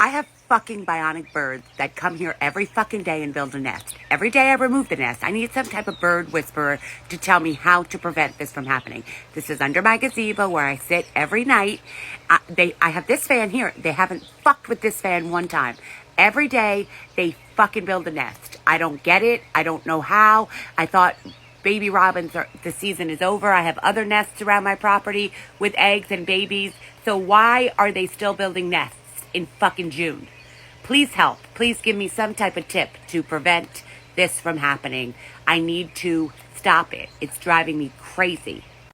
I have fucking bionic birds that come here every fucking day and build a nest. Every day I remove the nest. I need some type of bird whisperer to tell me how to prevent this from happening. This is under my gazebo where I sit every night. I have this fan here. They haven't fucked with this fan one time. Every day they fucking build a nest. I don't get it. I don't know how. I thought baby robins the season is over. I have other nests around my property with eggs and babies. So why are they still building nests in fucking June? Please help. Please give me some type of tip to prevent this from happening. I need to stop it. It's driving me crazy.